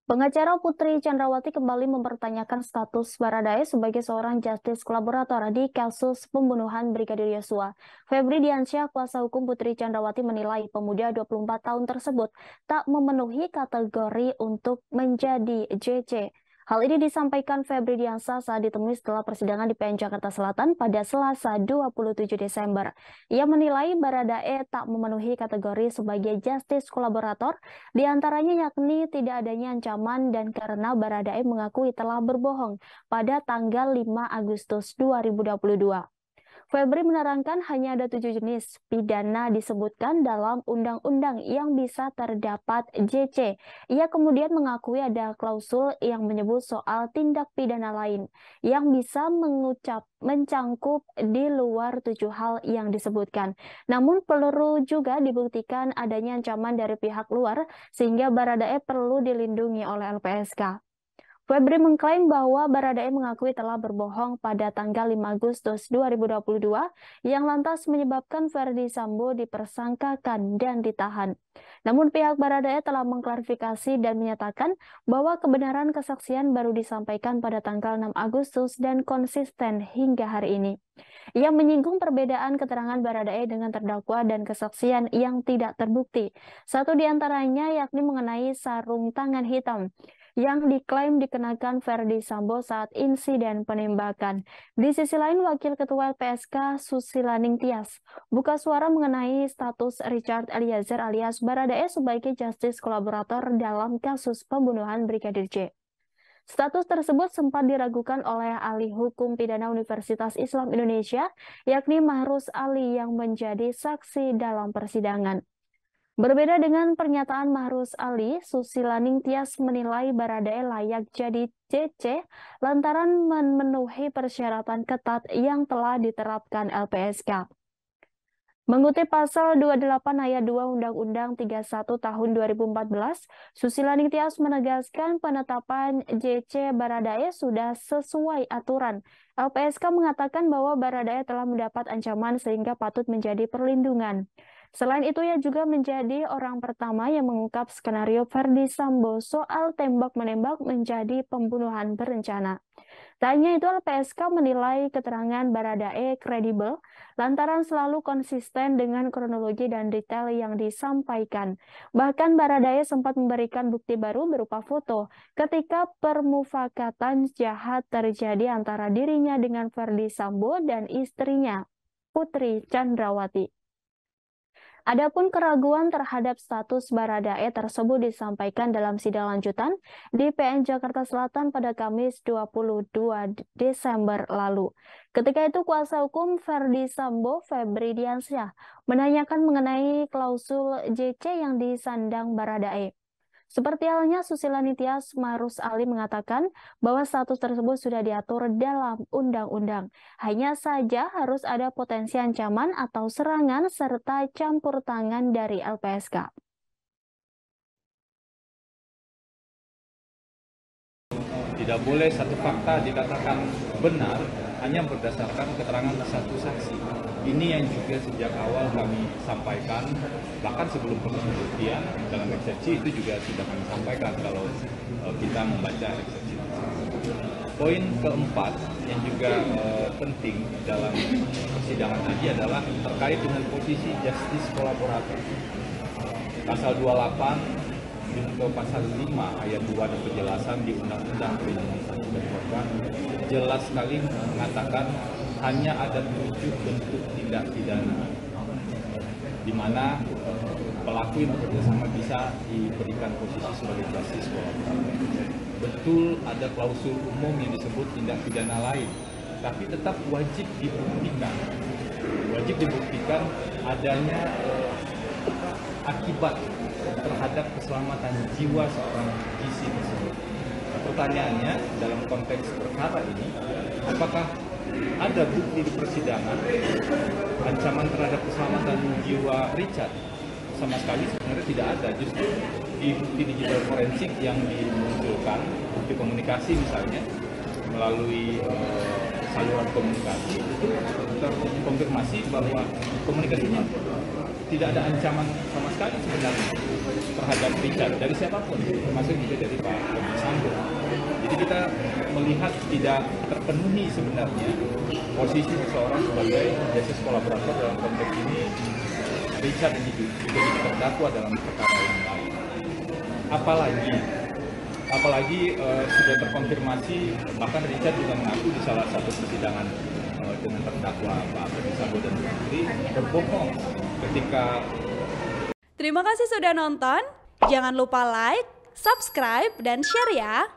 Pengacara Putri Chandrawati kembali mempertanyakan status Baradae sebagai seorang justice kolaborator di kasus pembunuhan Brigadir Yosua. Febri Diansyah, kuasa hukum Putri Chandrawati menilai pemuda 24 tahun tersebut tak memenuhi kategori untuk menjadi JC. Hal ini disampaikan Febri Diansyah saat ditemui setelah persidangan di PN Jakarta Selatan pada Selasa 27 Desember. Ia menilai Baradae tak memenuhi kategori sebagai justice kolaborator, di antaranya yakni tidak adanya ancaman dan karena Baradae mengakui telah berbohong pada tanggal 5 Agustus 2022. Febri menerangkan hanya ada 7 jenis pidana disebutkan dalam undang-undang yang bisa terdapat JC. Ia kemudian mengakui ada klausul yang menyebut soal tindak pidana lain yang bisa mencangkup di luar 7 hal yang disebutkan. Namun perlu juga dibuktikan adanya ancaman dari pihak luar sehingga Baradae perlu dilindungi oleh LPSK. Febri mengklaim bahwa Baradae mengakui telah berbohong pada tanggal 5 Agustus 2022 yang lantas menyebabkan Verdi Sambo dipersangkakan dan ditahan. Namun pihak Baradae telah mengklarifikasi dan menyatakan bahwa kebenaran kesaksian baru disampaikan pada tanggal 6 Agustus dan konsisten hingga hari ini. Ia menyinggung perbedaan keterangan Baradae dengan terdakwa dan kesaksian yang tidak terbukti. Satu di antaranya yakni mengenai sarung tangan hitam yang diklaim dikenakan Verdi Sambo saat insiden penembakan. Di sisi lain, Wakil Ketua LPSK Susilaning Tias buka suara mengenai status Richard Eliezer alias Baradae sebagai justice kolaborator dalam kasus pembunuhan Brigadir J. Status tersebut sempat diragukan oleh ahli hukum pidana Universitas Islam Indonesia, yakni Mahrus Ali yang menjadi saksi dalam persidangan. Berbeda dengan pernyataan Mahrus Ali, Susilaning Tias menilai Baradae layak jadi JC lantaran memenuhi persyaratan ketat yang telah diterapkan LPSK. Mengutip pasal 28 ayat 2 Undang-Undang 31 tahun 2014, Susilaning Tias menegaskan penetapan JC Baradae sudah sesuai aturan. LPSK mengatakan bahwa Baradae telah mendapat ancaman sehingga patut menjadi perlindungan. Selain itu, ia juga menjadi orang pertama yang mengungkap skenario Verdi Sambo soal tembak-menembak menjadi pembunuhan berencana. Tak hanya itu, LPSK menilai keterangan Baradae kredibel lantaran selalu konsisten dengan kronologi dan detail yang disampaikan. Bahkan Baradae sempat memberikan bukti baru berupa foto ketika permufakatan jahat terjadi antara dirinya dengan Verdi Sambo dan istrinya, Putri Chandrawati. Adapun keraguan terhadap status Baradae tersebut disampaikan dalam sidang lanjutan di PN Jakarta Selatan pada Kamis 22 Desember lalu. Ketika itu kuasa hukum Verdi Sambo, Febri Diansyah, menanyakan mengenai klausul JC yang disandang Baradae. Seperti halnya Susilaning Tias, Mahrus Ali mengatakan bahwa status tersebut sudah diatur dalam undang-undang. Hanya saja harus ada potensi ancaman atau serangan serta campur tangan dari LPSK. Tidak boleh satu fakta dikatakan benar hanya berdasarkan keterangan satu saksi. Ini yang juga sejak awal kami sampaikan, bahkan sebelum proses pembuktian dalam eksepsi itu juga sudah kami sampaikan kalau kita membaca eksepsi. Poin keempat yang juga penting dalam persidangan tadi adalah terkait dengan posisi justice kolaborator. Pasal 28 junto pasal 5 ayat 2 dan penjelasan di Undang-Undang Perlindungan Saksi dan Korban jelas sekali mengatakan hanya ada 7 bentuk tindak pidana di mana pelaku yang bekerja sama bisa diberikan posisi sebagai justice kolaborator. Betul ada klausul umum yang disebut tindak pidana lain, tapi tetap wajib dibuktikan adanya akibat terhadap keselamatan jiwa seorang JC tersebut. Pertanyaannya dalam konteks perkara ini, apakah ada bukti di persidangan ancaman terhadap keselamatan jiwa Richard? Sama sekali sebenarnya tidak ada. Justru di bukti digital forensik yang dimunculkan, bukti komunikasi misalnya, melalui saluran komunikasi, itu terkonfirmasi bahwa komunikasinya tidak ada ancaman sama sekali sebenarnya. terhadap Richard dari siapapun, termasuk juga dari Pak Ferdi Sambo. Jadi kita melihat tidak terpenuhi sebenarnya posisi seseorang sebagai justice kolaborator dalam konteks ini. Richard ini juga terdakwa dalam perkara yang lain. Apalagi sudah terkonfirmasi, bahkan Richard juga mengaku di salah satu persidangan dengan terdakwa Pak Ferdi Sambo dan Putri berbohong ketika. Terima kasih sudah nonton. Jangan lupa like, subscribe, dan share ya.